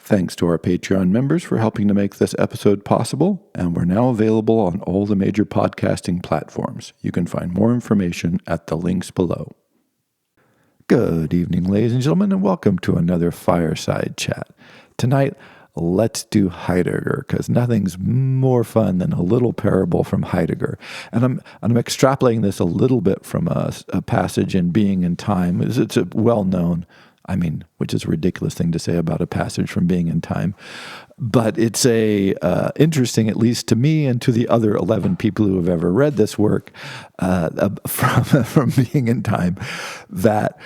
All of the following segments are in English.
Thanks to our Patreon members for helping to make this episode possible, and we're now available on all the major podcasting platforms. You can find more information at the links below. Good evening, ladies and gentlemen, and welcome to another Fireside Chat. Tonight, let's do Heidegger, because nothing's more fun than a little parable from Heidegger. And I'm extrapolating this a little bit from a passage in Being and Time. It's a well-known, which is a ridiculous thing to say about a passage from Being and Time. But it's interesting, at least to me and to the other 11 people who have ever read this work from Being and Time, that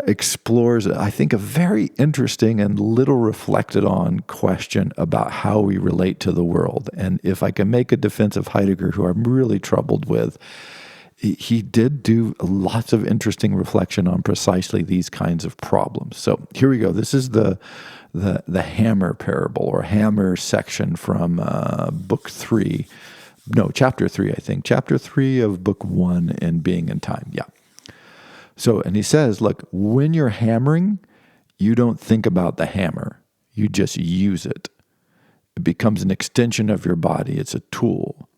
explores, I think, a very interesting and little reflected on question about how we relate to the world. And if I can make a defense of Heidegger, who I'm really troubled with, he did do lots of interesting reflection on precisely these kinds of problems. So here we go. This is the hammer parable, or hammer section from chapter 3, I think. Chapter 3 of book 1 in Being and Time. Yeah. So, and he says, look, when you're hammering, you don't think about the hammer. You just use it. It becomes an extension of your body. It's a tool.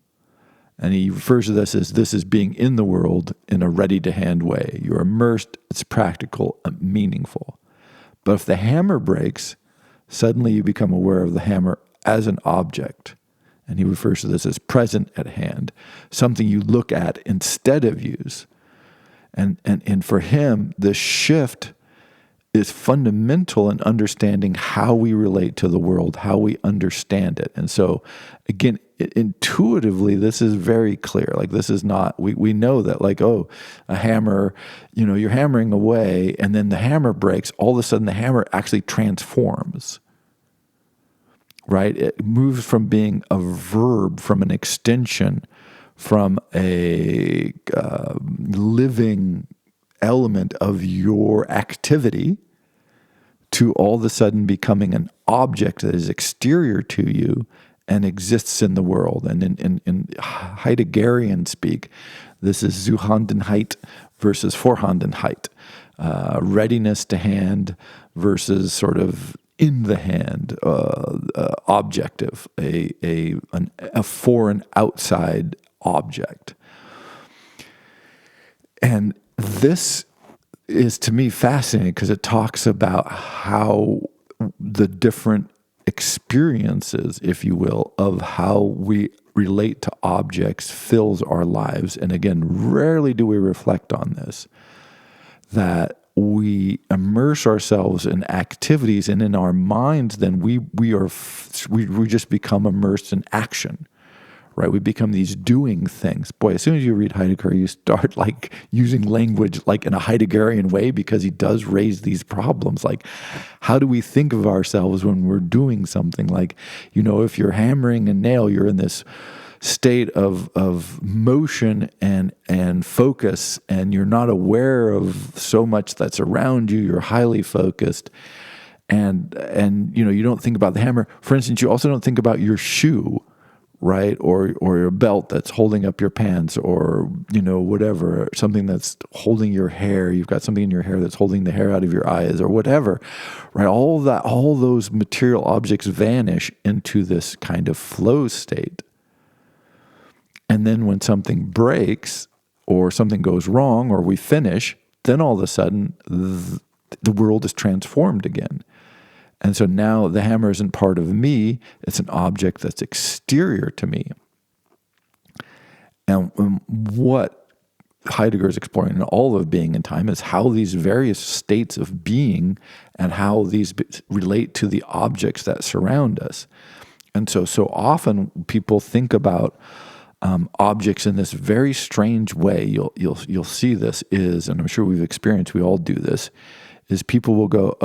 And he refers to this as being in the world in a ready-to-hand way. You're immersed, it's practical, and meaningful. But if the hammer breaks, suddenly you become aware of the hammer as an object. And he refers to this as present at hand, something you look at instead of use. And for him, the shift is fundamental in understanding how we relate to the world, how we understand it. And so, again, intuitively, this is very clear. Like, this is not, we know that, like, a hammer, you're hammering away, and then the hammer breaks. All of a sudden, the hammer actually transforms, right? It moves from being a verb, from an extension, from a living element of your activity, to all of a sudden becoming an object that is exterior to you and exists in the world. And in Heideggerian speak, this is Zuhandenheit versus Vorhandenheit, readiness to hand versus sort of in the hand, objective, a foreign outside object. And this is, to me, fascinating because it talks about how the different experiences, if you will, of how we relate to objects fills our lives. And again, rarely do we reflect on this, that we immerse ourselves in activities, and in our minds, then we just become immersed in action. Right, we become these doing things. Boy, as soon as you read Heidegger, you start like using language like in a Heideggerian way, because he does raise these problems. Like, how do we think of ourselves when we're doing something? Like, if you're hammering a nail, you're in this state of motion and focus, and you're not aware of so much that's around you. You're highly focused, and you don't think about the hammer. For instance, you also don't think about your shoe, right? Or your belt that's holding up your pants, or, whatever, something that's holding your hair. You've got something in your hair that's holding the hair out of your eyes, or whatever, right? All those material objects vanish into this kind of flow state. And then when something breaks, or something goes wrong, or we finish, then all of a sudden the world is transformed again. And so now the hammer isn't part of me, it's an object that's exterior to me. And what Heidegger is exploring in all of Being and Time is how these various states of being and how these relate to the objects that surround us. And so often people think about objects in this very strange way. You'll see this is, and I'm sure we all do this, is people will go,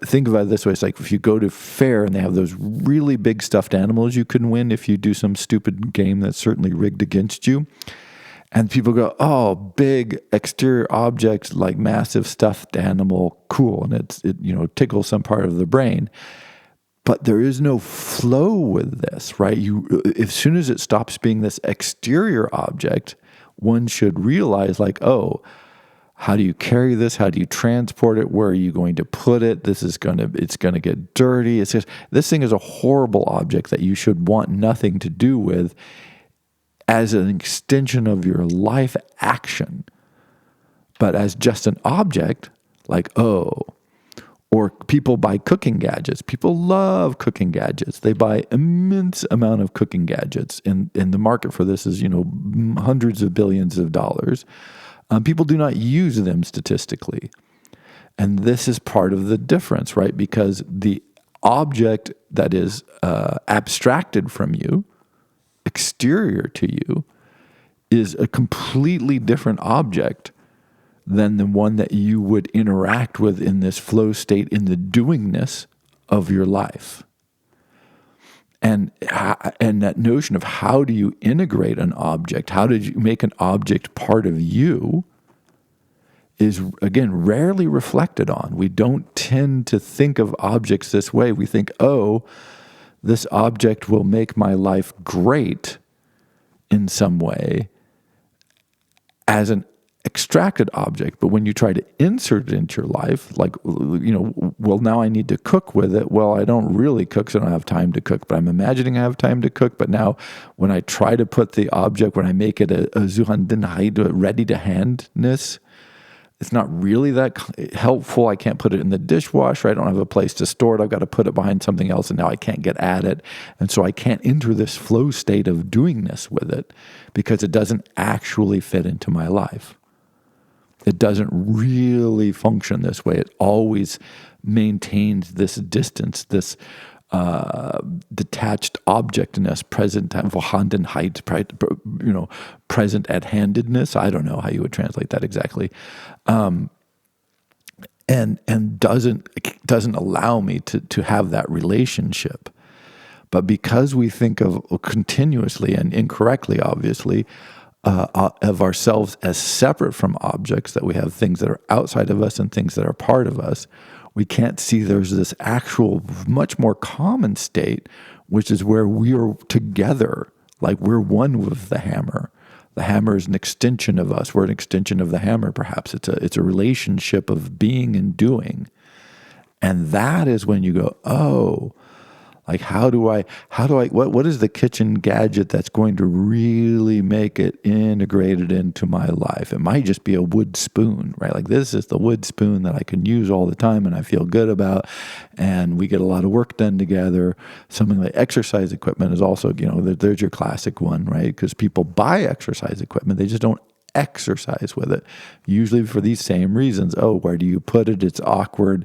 think about it this way. It's like if you go to a fair and they have those really big stuffed animals you can win if you do some stupid game that's certainly rigged against you. And people go, oh, big exterior objects like massive stuffed animal, cool. And it tickles some part of the brain. But there is no flow with this, right? As soon as it stops being this exterior object, one should realize, like, oh, How do you carry this? How do you transport it? Where are you going to put it? It's going to get dirty. It's just, this thing is a horrible object that you should want nothing to do with as an extension of your life action. But as just an object, like, or people buy cooking gadgets. People love cooking gadgets. They buy immense amount of cooking gadgets. And the market for this is, hundreds of billions of dollars. People do not use them statistically. And this is part of the difference, right? Because the object that is abstracted from you, exterior to you, is a completely different object than the one that you would interact with in this flow state, in the doingness of your life. And that notion of how do you integrate an object, how did you make an object part of you, is, again, rarely reflected on. We don't tend to think of objects this way. We think, this object will make my life great in some way as an extracted object. But when you try to insert it into your life, like, now I need to cook with it. Well, I don't really cook, so I don't have time to cook, but I'm imagining I have time to cook. But now when I try to put the object, when I make it a ready to handness, it's not really that helpful. I can't put it in the dishwasher. I don't have a place to store it. I've got to put it behind something else, and now I can't get at it. And so I can't enter this flow state of doingness with it because it doesn't actually fit into my life. It doesn't really function this way. It always maintains this distance, this detached objectness, present present at handedness. I don't know how you would translate that exactly, and doesn't allow me to have that relationship. But because we think of continuously and incorrectly, obviously, of ourselves as separate from objects, that we have things that are outside of us and things that are part of us, we can't see there's this actual, much more common state, which is where we are together, like we're one with the hammer. The hammer is an extension of us. We're an extension of the hammer, perhaps. It's a relationship of being and doing. And that is when you go, like, what is the kitchen gadget that's going to really make it integrated into my life? It might just be a wood spoon, right? Like, this is the wood spoon that I can use all the time and I feel good about, and we get a lot of work done together. Something like exercise equipment is also, there's your classic one, right? Because people buy exercise equipment, they just don't exercise with it, usually for these same reasons. Where do you put it? It's awkward.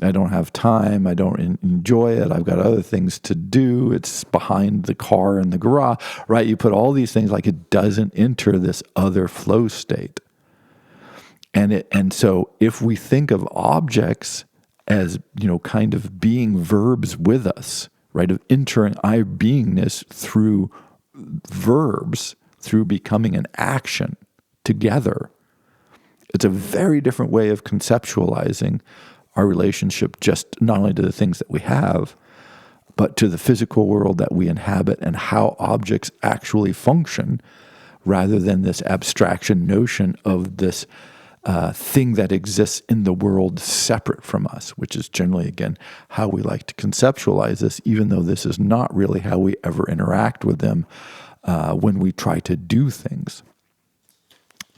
I don't have time. I don't enjoy it. I've got other things to do. It's behind the car in the garage, right? You put all these things, like, it doesn't enter this other flow state. And so if we think of objects as, kind of being verbs with us, right? Of entering our beingness through verbs, through becoming an action together. It's a very different way of conceptualizing our relationship, just not only to the things that we have, but to the physical world that we inhabit and how objects actually function, rather than this abstraction notion of this thing that exists in the world separate from us, which is generally, again, how we like to conceptualize this, even though this is not really how we ever interact with them when we try to do things.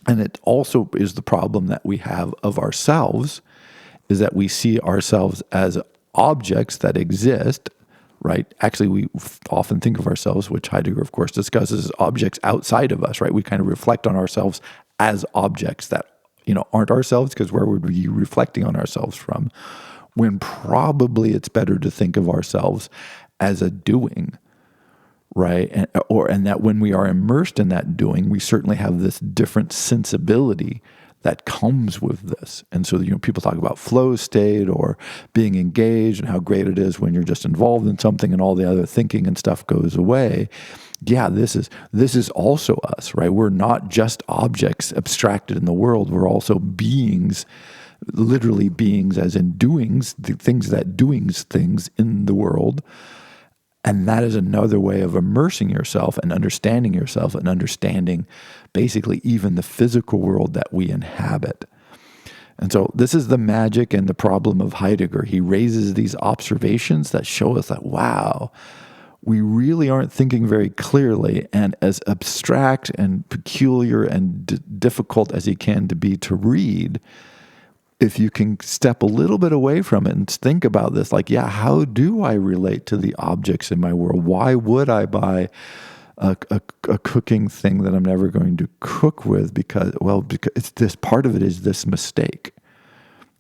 And it also is the problem that we have of ourselves, is that we see ourselves as objects that exist, right? Actually, we often think of ourselves, which Heidegger, of course, discusses, as objects outside of us, right? We kind of reflect on ourselves as objects that, aren't ourselves, because where would we be reflecting on ourselves from? When probably it's better to think of ourselves as a doing, right? And that when we are immersed in that doing, we certainly have this different sensibility that comes with this. And so, people talk about flow state or being engaged and how great it is when you're just involved in something and all the other thinking and stuff goes away. Yeah, this is also us, right? We're not just objects abstracted in the world. We're also beings, literally beings as in doings, the things that doings things in the world. And that is another way of immersing yourself and understanding basically even the physical world that we inhabit. And so this is the magic and the problem of Heidegger. He raises these observations that show us that, wow, we really aren't thinking very clearly, and as abstract and peculiar and difficult as he can to be to read, if you can step a little bit away from it and think about this, like, yeah, how do I relate to the objects in my world? Why would I buy a cooking thing that I'm never going to cook with? Because it's this part of it is this mistake,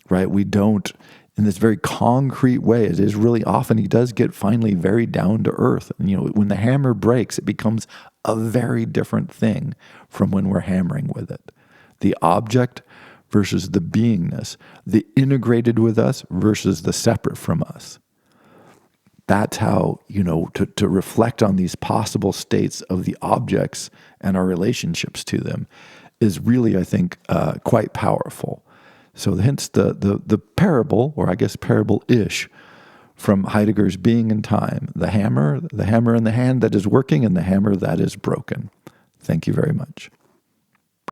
right? We don't, in this very concrete way, it is really often, he does get finally very down to earth. And, when the hammer breaks, it becomes a very different thing from when we're hammering with it. The object versus the beingness, the integrated with us versus the separate from us. That's how, to reflect on these possible states of the objects and our relationships to them is really, I think, quite powerful. So hence the parable, or I guess parable-ish, from Heidegger's Being in Time, the hammer in the hand that is working and the hammer that is broken. Thank you very much.